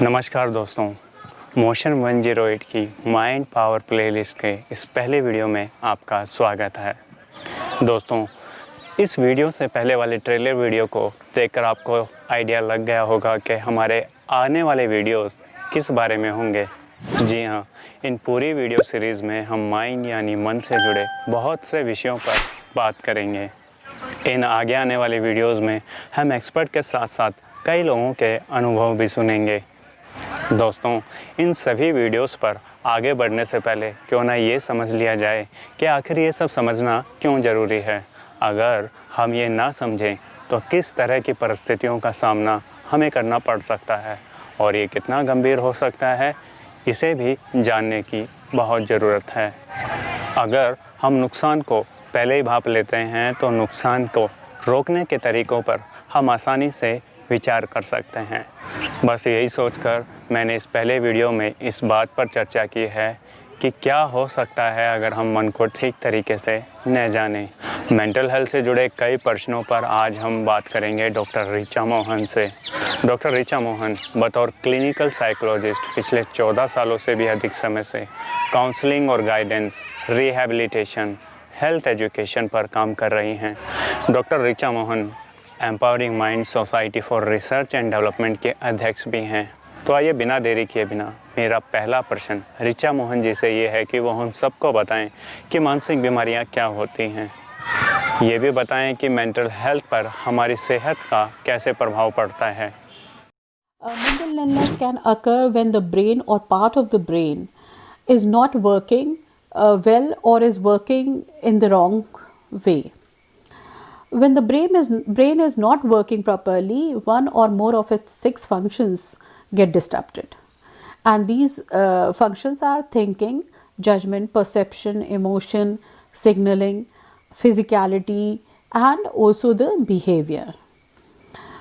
नमस्कार दोस्तों, मोशन 108 की माइंड पावर प्लेलिस्ट के इस पहले वीडियो में आपका स्वागत है। दोस्तों, इस वीडियो से पहले वाले ट्रेलर वीडियो को देखकर आपको आइडिया लग गया होगा कि हमारे आने वाले वीडियोस किस बारे में होंगे। जी हाँ, इन पूरी वीडियो सीरीज़ में हम माइंड यानी मन से जुड़े बहुत से विषयों पर बात करेंगे। इन आगे आने वाले वीडियोस में हम एक्सपर्ट के साथ साथ कई लोगों के अनुभव भी सुनेंगे। दोस्तों, इन सभी वीडियोस पर आगे बढ़ने से पहले क्यों ना ये समझ लिया जाए कि आखिर ये सब समझना क्यों ज़रूरी है। अगर हम ये ना समझें तो किस तरह की परिस्थितियों का सामना हमें करना पड़ सकता है और ये कितना गंभीर हो सकता है, इसे भी जानने की बहुत ज़रूरत है। अगर हम नुकसान को पहले ही भांप लेते हैं तो नुकसान को रोकने के तरीक़ों पर हम आसानी से विचार कर सकते हैं। बस यही सोचकर मैंने इस पहले वीडियो में इस बात पर चर्चा की है कि क्या हो सकता है अगर हम मन को ठीक तरीके से न जानें। मेंटल हेल्थ से जुड़े कई प्रश्नों पर आज हम बात करेंगे डॉक्टर ऋचा मोहन से। डॉक्टर ऋचा मोहन बतौर क्लिनिकल साइकोलॉजिस्ट पिछले 14 सालों से भी अधिक समय से काउंसलिंग और गाइडेंस, रिहैबिलिटेशन, हेल्थ एजुकेशन पर काम कर रही हैं। Doctor Richa Mohan empowering mind society for research and development के अध्यक्ष भी हैं। तो आइए बिना देरी किए बिना मेरा पहला प्रश्न ऋचा मोहन जी से ये है कि वो हम सबको बताएं कि मानसिक बीमारियां क्या होती हैं। ये भी बताएं कि मेंटल हेल्थ पर हमारी सेहत का कैसे प्रभाव पड़ता है। Mental illness can occur when the brain or part of the brain is not working well or is working in the wrong way. When the brain is not working properly, one or more of its 6 functions get disrupted, and these functions are thinking, judgment, perception, emotion, signaling, physicality, and also the behavior.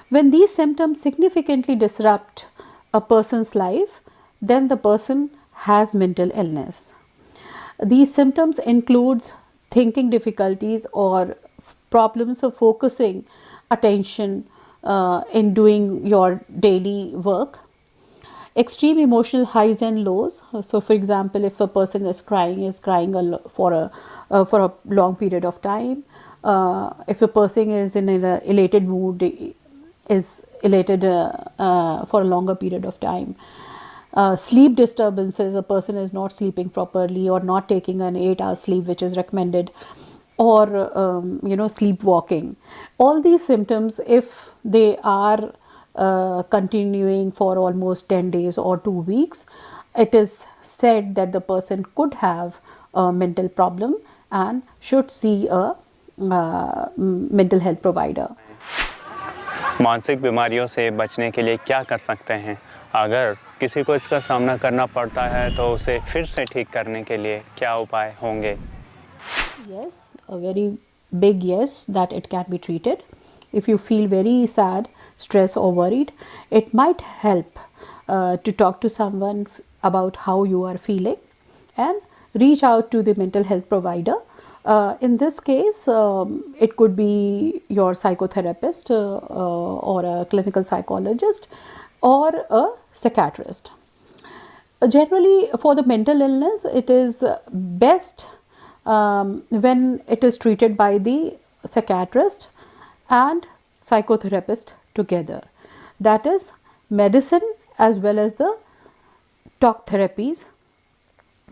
When these symptoms significantly disrupt a person's life, then the person has mental illness. These symptoms include thinking difficulties or problems of focusing attention in doing your daily work, extreme emotional highs and lows. So for example, if a person is crying for a long period of time, if a person is in an elated mood, is elated for a longer period of time. Sleep disturbances, a person is not sleeping properly or not taking an 8-hour sleep which is recommended, or sleepwalking. All these symptoms, if they are continuing for almost 10 days or 2 weeks, it is said that the person could have a mental problem and should see a mental health provider. मानसिक बीमारियों से बचने के लिए क्या कर सकते हैं? अगर किसी को इसका सामना करना पड़ता है तो उसे फिर से ठीक करने के लिए क्या उपाय होंगे? Yes, a very big yes, that it can be treated. If you feel very sad, stressed or worried, it might help to talk to someone about how you are feeling and reach out to the mental health provider. In this case, it could be your psychotherapist or a clinical psychologist or a psychiatrist. Generally, for the mental illness, it is best when it is treated by the psychiatrist and psychotherapist together. That is, medicine as well as the talk therapies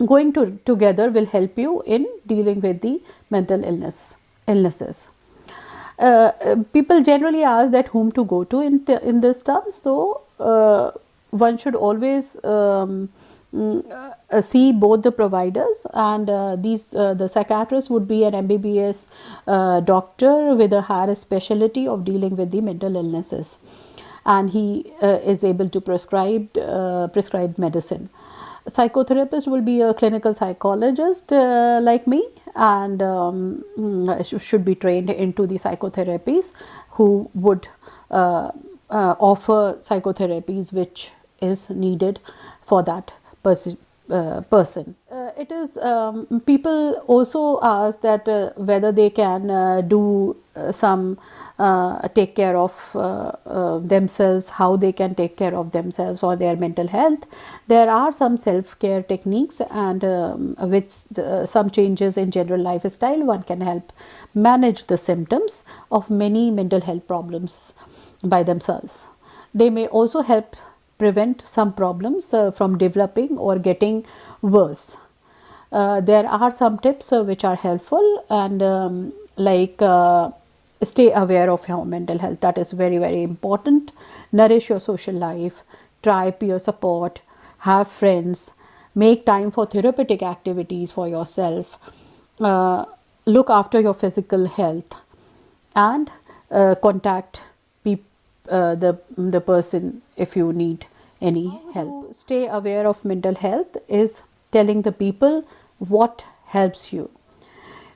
going together will help you in dealing with the mental illnesses. People generally ask that whom to go to in this term. So one should always see both the providers, and the psychiatrist would be an MBBS doctor with a higher specialty of dealing with the mental illnesses, and he is able to prescribe medicine. A psychotherapist will be a clinical psychologist like me, and should be trained into the psychotherapies, who would offer psychotherapies which is needed for that person. It is people also ask that whether they can do some take care of themselves, how they can take care of themselves or their mental health. There are some self-care techniques, and some changes in general lifestyle, one can help manage the symptoms of many mental health problems by themselves. They may also help prevent some problems from developing or getting worse. There are some tips which are helpful, and stay aware of your mental health. That is very, very important. Nourish your social life, try peer support, have friends, make time for therapeutic activities for yourself, look after your physical health, and contact the person if you need any help. Stay aware of mental health is telling the people what helps you.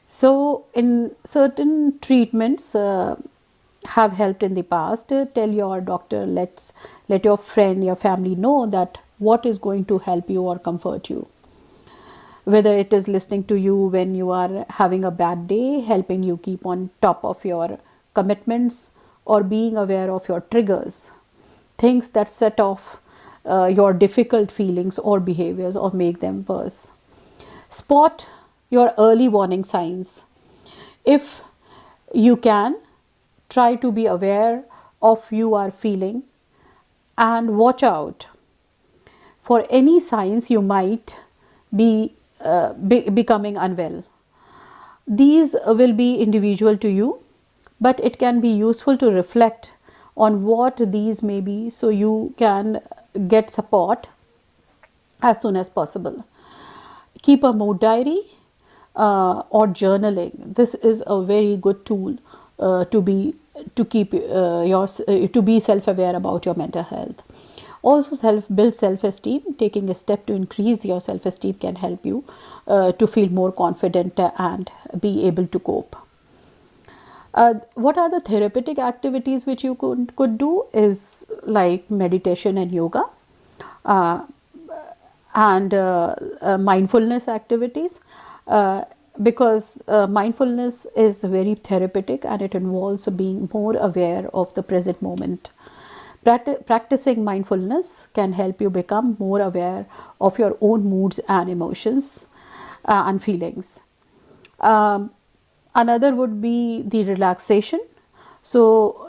So in certain treatments have helped in the past, tell your doctor, let your friend, your family know that what is going to help you or comfort you. Whether it is listening to you when you are having a bad day, helping you keep on top of your commitments, or being aware of your triggers, things that set off your difficult feelings or behaviors or make them worse. Spot your early warning signs. If you can, try to be aware of you are feeling and watch out for any signs you might be becoming unwell. These will be individual to you, but it can be useful to reflect on what these may be so you can get support as soon as possible. Keep a mood diary or journaling. This is a very good tool to be self-aware about your mental health. Also, build self-esteem. Taking a step to increase your self-esteem can help you to feel more confident and be able to cope. What are the therapeutic activities which you could do is like meditation and yoga, and mindfulness activities, because mindfulness is very therapeutic and it involves being more aware of the present moment. Practicing mindfulness can help you become more aware of your own moods and emotions and feelings. Another would be the relaxation. So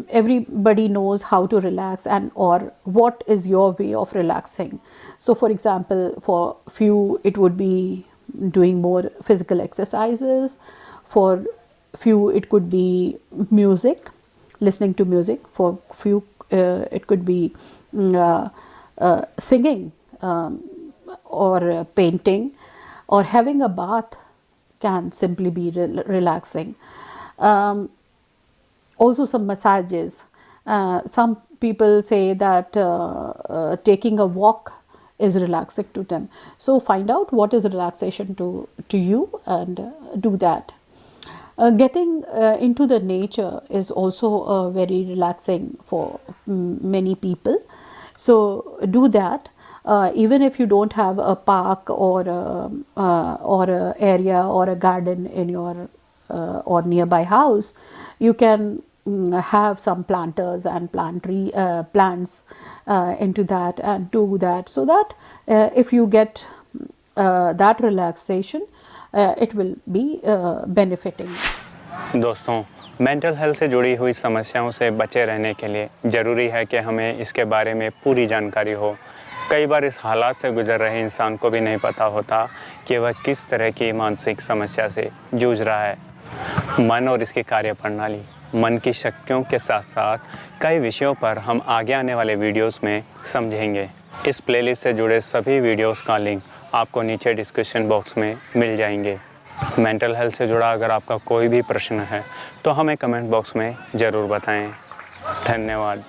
everybody knows how to relax and or what is your way of relaxing. So for example, for few it would be doing more physical exercises. For few it could be music, listening to music. For few it could be singing or painting, or having a bath can simply be relaxing. Also some massages. Some people say that taking a walk is relaxing to them. So find out what is relaxation to you and do that. Getting into the nature is also very relaxing for many people. So do that. Even if you don't have a park or a area or a garden in your or nearby house, you can have some planters and plants into that and do that, so that if you get that relaxation, it will be benefiting. दोस्तों, mental health से जुड़ी हुई समस्याओं से बचे रहने के लिए ज़रूरी है कि हमें इसके बारे में पूरी जानकारी हो। कई बार इस हालात से गुजर रहे इंसान को भी नहीं पता होता कि वह किस तरह की मानसिक समस्या से जूझ रहा है। मन और इसकी कार्यप्रणाली, मन की शक्तियों के साथ साथ कई विषयों पर हम आगे आने वाले वीडियोस में समझेंगे। इस प्लेलिस्ट से जुड़े सभी वीडियोस का लिंक आपको नीचे डिस्क्रिप्शन बॉक्स में मिल जाएंगे। मेंटल हेल्थ से जुड़ा अगर आपका कोई भी प्रश्न है तो हमें कमेंट बॉक्स में ज़रूर बताएं। धन्यवाद।